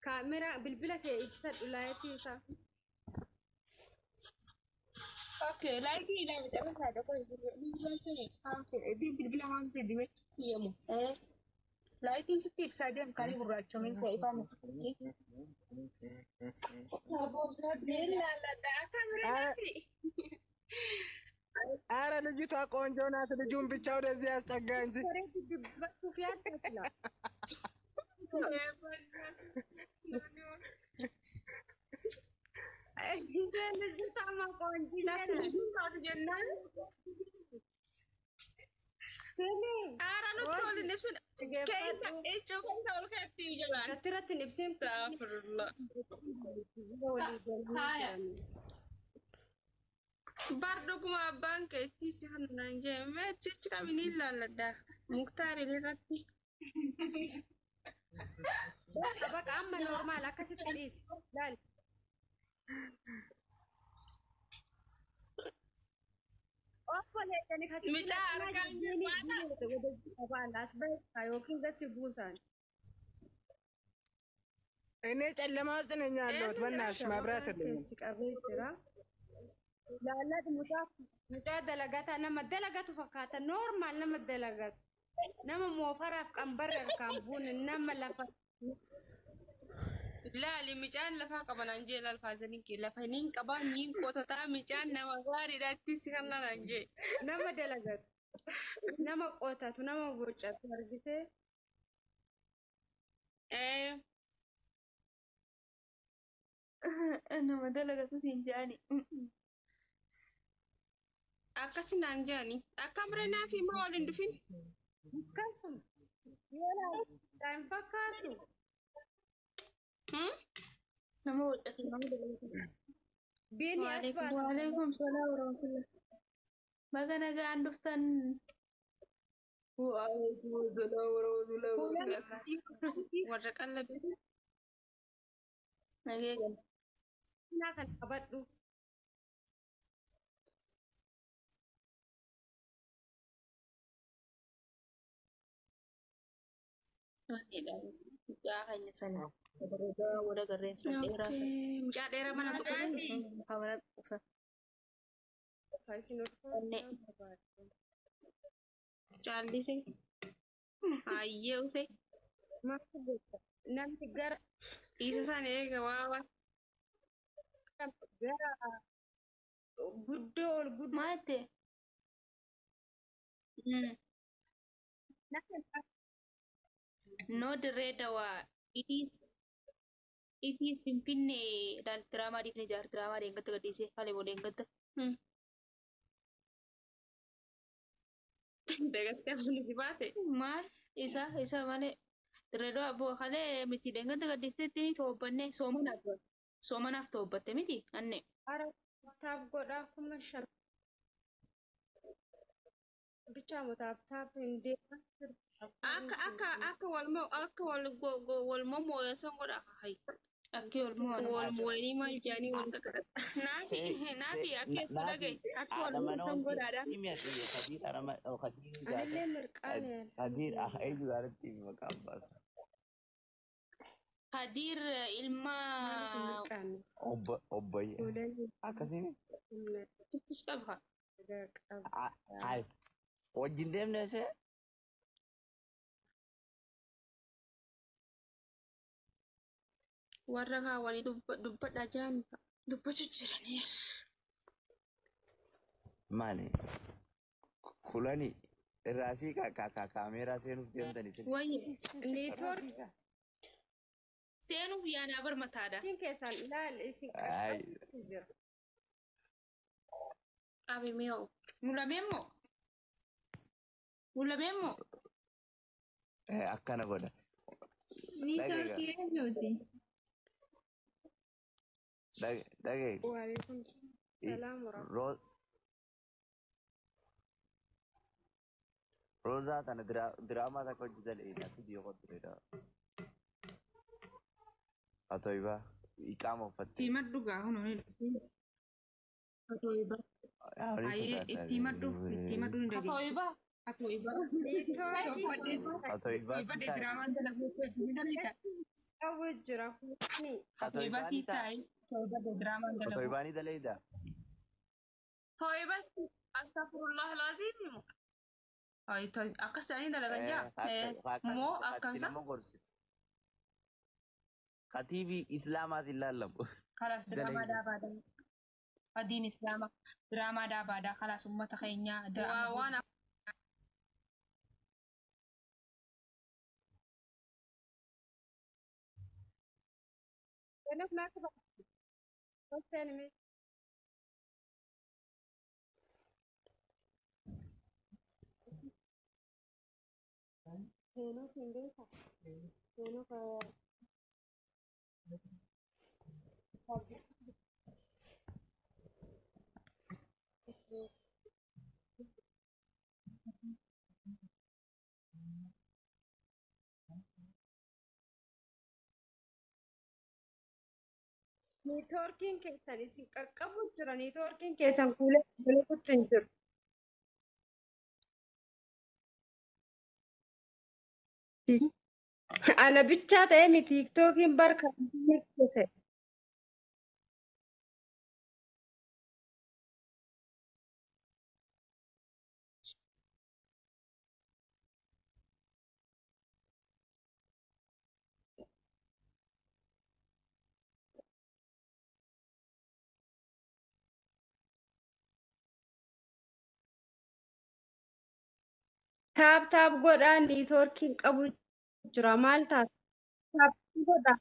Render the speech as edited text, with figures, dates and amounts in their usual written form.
كاميرا بالبلك يبسط ولايتي صح. اوكي لايكي لا بتعمل هذا كويس دي بالبلا ما دي مش يمو لايكي ستي بسادين كاني براچو من سايفا مستي لا لا ده كاميرا نافي أنا نجيت أكون جونات نجوم بتشاور زي أستعجانجي. فريد دبته فيها تطلع. إذا نزلت عم قانجي لكن صار جنان سلي. أنا نقول نفسي كيس إيش شو كيس أقول كيف جنان كترت نفسين استغفر الله برضو كما بانك تيسي هنانجي ما تشكا من إلا لده مختار لربي أباك أما نورمال أكاسي تريس لا أقول يعني كاتي متى أركان أبان أسباب كايوكين بس يبوسان إني تعلم أصلا إني علوت بناش ما برات اللي. لا لا متى دلقات أنا ما دلقات فكات نورمال نما دلقات نما موفرة في كمبرر كامبون نما لفا لا لمجان لفا قبل أنجي للفازنين كي لفنين كبانين قطتا مجان نما غاري داتي سيخنا ننجي نما دلقات نما قوتات نما بوچات ورقته أنا ما دلقات سينجاني أكاسي نانجاني أكامرنا في مول دفين كاسم يلا تايم فكاتو nama wadatin nama dabalatan بيني أسباب وعليكم السلام ورحمة الله ما كان قاعد دفتن وعليكم السلام ورحمة الله ورك الله بيت نجيك أنا كان أبدو ya hanya sana udah keren sampai rasa ya daerah mana tuh pesan kamera pesan كايسين nek Charlie sih ayo sih ما كنت نام تجار isa sana ya kawawa تجار بدول بد mate no dirredawa it is pimpinne dan drama di kejar drama di enggak di sih kali boleh enggak dekat kan di bate mal isa male dirredawa bu kale miti dengan dekat di sini sobanne soman af tobatte miti anne أرى تاب قدر كم شر بيجامو تاب هندي aka walmo moyo songoda hay ake walmo ni mal jani wanda kada nabi ake kudage ake walmo songoda da يا خدير انا ما خدير أنا اللي مرقانة خدير ايد عرفتي مكان بس hadir ilma مرقانة اوبي ولاني اكاسيني تشتبها عارف وجين ديم نسي warra kaawwanii dubbadha jaani dubbachuu jiranii ماني كلاني راسي كاميرا سينو ديمتني سن wayye نيتورك seenuuf yaanaa barmataadha كين كيسان لا الاسم اي كجر qabemee'o mulameemmoo akkana godha niitorkii eenyuuti dhagee وعليكم السلام ورحمة روزا tana drama ta kojja ina video qodrida atoiba iqama fatte tiimat dhugaa kun atoiba itti maddu hin dhageessu Atau ibarat Neetwoorkii Atoo ibarat ibaasii drama taa'e. dalam buku ini dalika. qabu jira kuni. Atau Atoo ibarat ibaanii sih ta'a. tay, atau ibarat drama dalam Atoo buku. ibaanii daleeyda. Toiba astagfirullahalazim. Oh itu akasanya dalam aja. Mau Katti akamsa? nama gorsi. Katiibii Islaamaatiin laallamu. Kalas drama Daleeyda. dah pada. Adin Islam drama dah pada. Kalas umat kayaknya drama. Wawan Ganaf naa qaba. Hosteen mi. Seenuu siin beekaa. Seenuu ka. Neetwoorkiin keessan isin qaqqabu jira. Neetwoorkiin keessan kuulee kuuleetu hin jiru. Ana bichaa ta'ee mi tiiktookiin barka ta'e. Taap godhaa neetwoorkiin qabu jira. Maal taata? Taap godhaa.